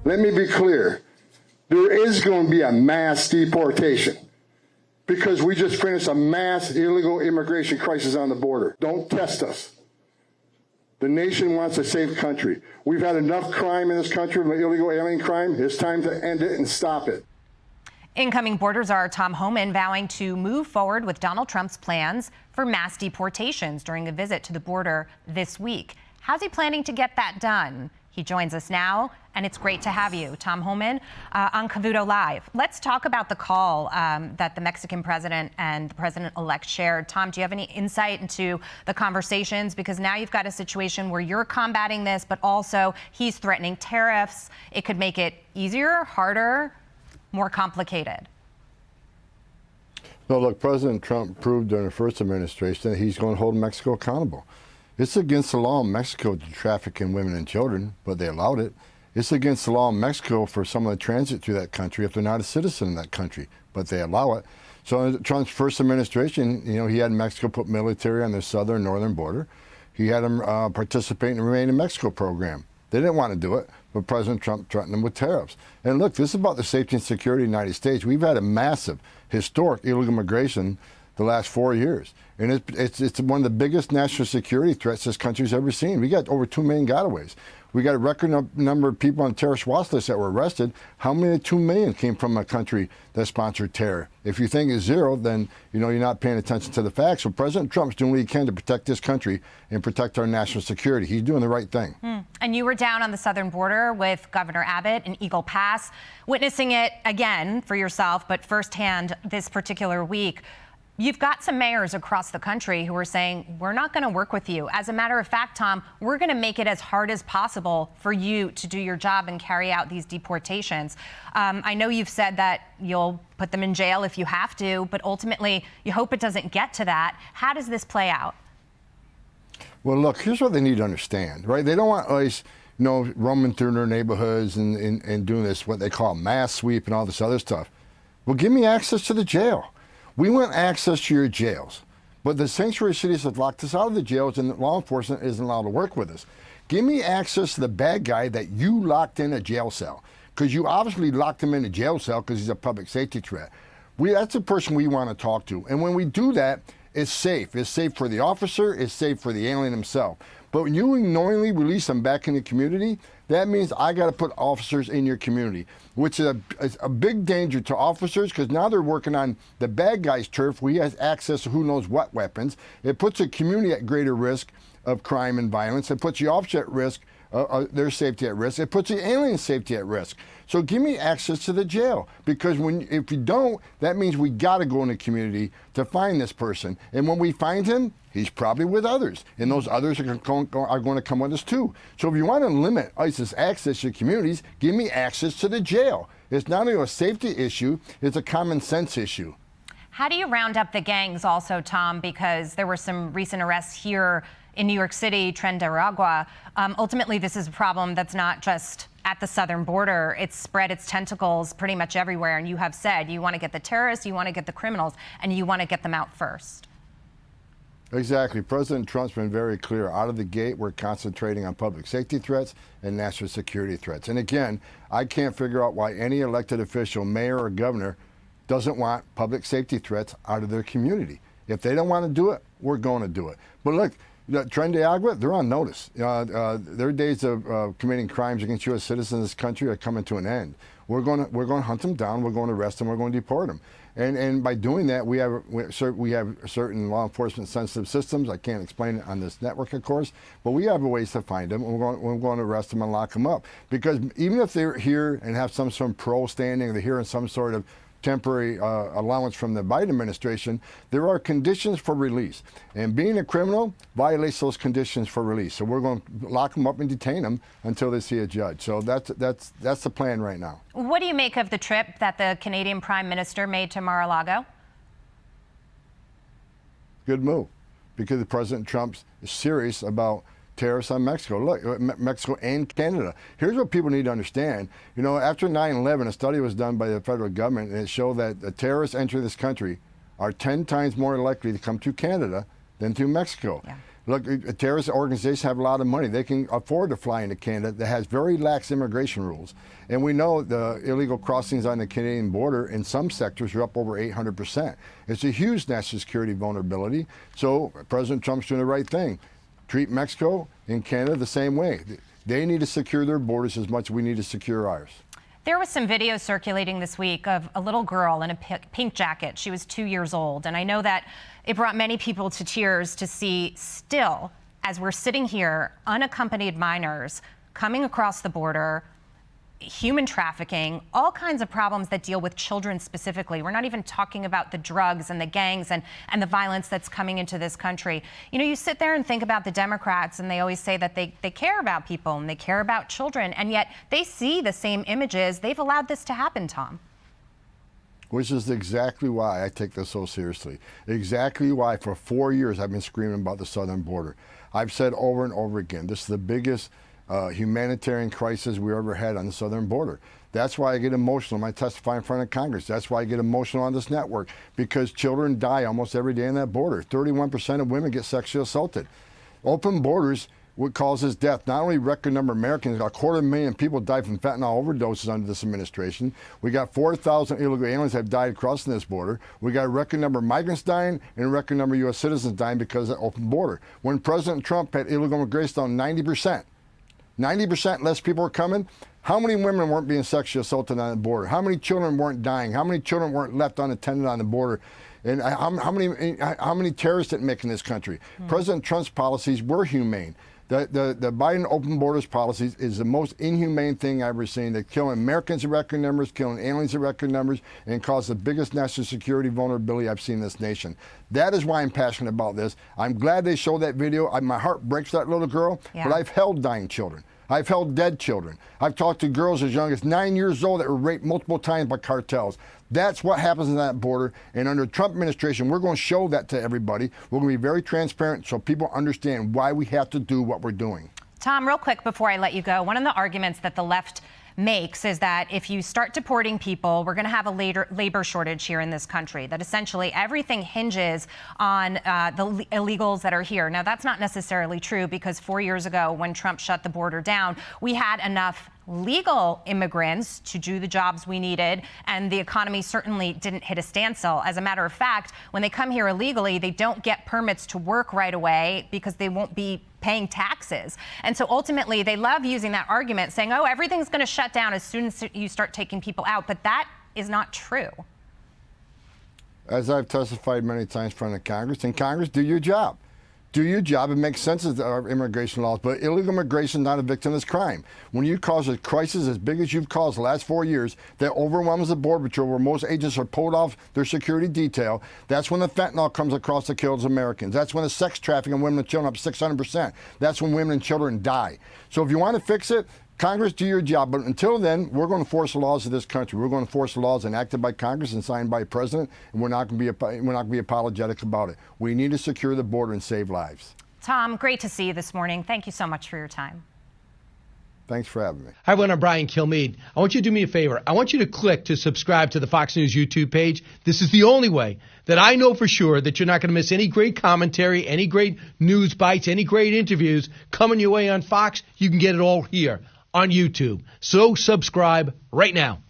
Let me be clear. There is going to be a mass deportation because we just finished a mass illegal immigration crisis on the border. Don't test us. The nation wants a safe country. We've had enough crime in this country, illegal alien crime. It's time to end it and stop it. Incoming border czar Tom Homan vowing to move forward with Donald Trump's plans for mass deportations during a visit to the border this week. How's he planning to get that done? He joins us now, and it's great to have you, Tom Homan, on Cavuto Live. Let's talk about the call that the Mexican president and the president-elect shared. Tom, do you have any insight into the conversations? Because now you've got a situation where you're combating this, but also he's threatening tariffs. It could make it easier, harder, more complicated. No, look, President Trump proved during the first administration that he's going to hold Mexico accountable. It's against the law in Mexico to traffic in women and children, but they allowed it. It's against the law in Mexico for someone to transit through that country if they're not a citizen in that country, but they allow it. So in Trump's first administration, he had Mexico put military on their southern northern border. He had them participate in the Remain in Mexico program. They didn't want to do it, but President Trump threatened them with tariffs. And look, this is about the safety and security of the United States. We've had a massive, historic illegal immigration the last 4 years. And it's one of the biggest national security threats this country's ever seen. We got over 2 million gotaways. We got a record number of people on terrorist watch lists that were arrested. How many of 2 million came from a country that sponsored terror? If you think it's zero, then you're not paying attention to the facts. So President Trump's doing what he can to protect this country and protect our national security. He's doing the right thing. And you were down on the southern border with Governor Abbott in Eagle Pass, witnessing it again for yourself, but firsthand this particular week. You've got some mayors across the country who are saying, we're not going to work with you. As a matter of fact, Tom, we're going to make it as hard as possible for you to do your job and carry out these deportations. I know you've said that you'll put them in jail if you have to, but ultimately you hope it doesn't get to that. How does this play out? Well, look, here's what they need to understand, right? They don't want ICE, roaming through their neighborhoods and doing this, what they call mass sweep and all this other stuff. Well, give me access to the jail. We want access to your jails, but the sanctuary cities have locked us out of the jails and law enforcement isn't allowed to work with us. Give me access to the bad guy that you locked in a jail cell, because you obviously locked him in a jail cell because he's a public safety threat. That's the person we want to talk to. And when we do that, it's safe. It's safe for the officer, it's safe for the alien himself. But when you knowingly release them back in the community, that means I got to put officers in your community, which is a big danger to officers because now they're working on the bad guy's turf where he has access to who knows what weapons. It puts the community at greater risk of crime and violence. It puts the officer at risk, their safety at risk. It puts the alien safety at risk. So give me access to the jail, because if you don't, that means we got to go in the community to find this person. And when we find him, he's probably with others, and those others are going to come with us too. So if you want to limit ISIS access to communities, give me access to the jail. It's not only a safety issue, it's a common sense issue. How do you round up the gangs also, Tom? Because there were some recent arrests here in New York City, Tren de Aragua. Ultimately, this is a problem that's not just at the southern border. It's spread its tentacles pretty much everywhere. And you have said you want to get the terrorists, you want to get the criminals, and you want to get them out first. Exactly. President Trump's been very clear. Out of the gate, we're concentrating on public safety threats and national security threats. And again, I can't figure out why any elected official, mayor or governor, doesn't want public safety threats out of their community. If they don't want to do it, we're going to do it. But look, Tren de Aragua, they're on notice. Their days of committing crimes against U.S. citizens in this country are coming to an end. We're going to hunt them down. We're going to arrest them. We're going to deport them. And by doing that, we have certain law enforcement sensitive systems. I can't explain it on this network, of course, but we have ways to find them. And we're going to arrest them and lock them up. Because even if they're here and have some sort of parole standing, or they're here in some sort of temporary allowance from the Biden administration, there are conditions for release. And being a criminal violates those conditions for release. So we're going to lock them up and detain them until they see a judge. So that's the plan right now. What do you make of the trip that the Canadian Prime Minister made to Mar-a-Lago? Good move, because President Trump is serious about tariffs on Mexico. Look, Mexico and Canada. Here's what people need to understand. After 9/11, a study was done by the federal government, and it showed that the terrorists entering this country are 10 times more likely to come to Canada than to Mexico. Yeah. Look, terrorist organizations have a lot of money. They can afford to fly into Canada that has very lax immigration rules. And we know the illegal crossings on the Canadian border in some sectors are up over 800%. It's a huge national security vulnerability. So President Trump's doing the right thing. Treat Mexico and Canada the same way. They need to secure their borders as much as we need to secure ours. There was some video circulating this week of a little girl in a pink jacket. She was 2 years old. And I know that it brought many people to tears to see still, as we're sitting here, unaccompanied minors coming across the border, human trafficking, all kinds of problems that deal with children specifically. We're not even talking about the drugs and the gangs and the violence that's coming into this country. You know, you sit there and think about the Democrats, and they always say that they care about people and they care about children, and yet they see the same images. They've allowed this to happen, Tom. Which is exactly why I take this so seriously. Exactly why for 4 years I've been screaming about the southern border. I've said over and over again, this is the biggest humanitarian crisis we ever had on the southern border. That's why I get emotional when I testify in front of Congress. That's why I get emotional on this network, because children die almost every day on that border. 31% of women get sexually assaulted. Open borders what causes death. Not only record number of Americans, 250,000 people died from fentanyl overdoses under this administration. We got 4,000 illegal aliens have died crossing this border. We got a record number of migrants dying and a record number of U.S. citizens dying because of the open border. When President Trump had illegal immigration down 90% less people were coming, how many women weren't being sexually assaulted on the border? How many children weren't dying? How many children weren't left unattended on the border? And how many terrorists didn't make in this country? President Trump's policies were humane. The Biden open borders policies is the most inhumane thing I've ever seen. They're killing Americans in record numbers, killing aliens in record numbers, and cause the biggest national security vulnerability I've seen in this nation. That is why I'm passionate about this. I'm glad they showed that video. My heart breaks for that little girl, but I've held dying children. I've held dead children. I've talked to girls as young as 9 years old that were raped multiple times by cartels. That's what happens in that border. And under the Trump administration, we're going to show that to everybody. We're going to be very transparent so people understand why we have to do what we're doing. Tom, real quick before I let you go, one of the arguments that the left makes is that if you start deporting people, we're going to have a labor shortage here in this country, that essentially everything hinges on the illegals that are here. Now, that's not necessarily true, because 4 years ago, when Trump shut the border down, we had enough legal immigrants to do the jobs we needed, and the economy certainly didn't hit a standstill. As a matter of fact, when they come here illegally, they don't get permits to work right away because they won't be paying taxes. And so ultimately, they love using that argument, saying, oh, everything's going to shut down as soon as you start taking people out. But that is not true. As I've testified many times in front of Congress, and Congress, do your job. Do your job and make sense of our immigration laws. But illegal immigration is not a victimless crime. When you cause a crisis as big as you've caused the last 4 years that overwhelms the Border Patrol, where most agents are pulled off their security detail, that's when the fentanyl comes across that kills Americans. That's when the sex trafficking of women and children up 600%. That's when women and children die. So if you want to fix it, Congress, do your job. But until then, we're going to force the laws of this country. We're going to force the laws enacted by Congress and signed by the President, and we're not going to be apologetic about it. We need to secure the border and save lives. Tom, great to see you this morning. Thank you so much for your time. Thanks for having me. Hi, everyone. I'm Brian Kilmeade. I want you to do me a favor. I want you to click to subscribe to the Fox News YouTube page. This is the only way that I know for sure that you're not going to miss any great commentary, any great news bites, any great interviews coming your way on Fox. You can get it all here on YouTube. So subscribe right now.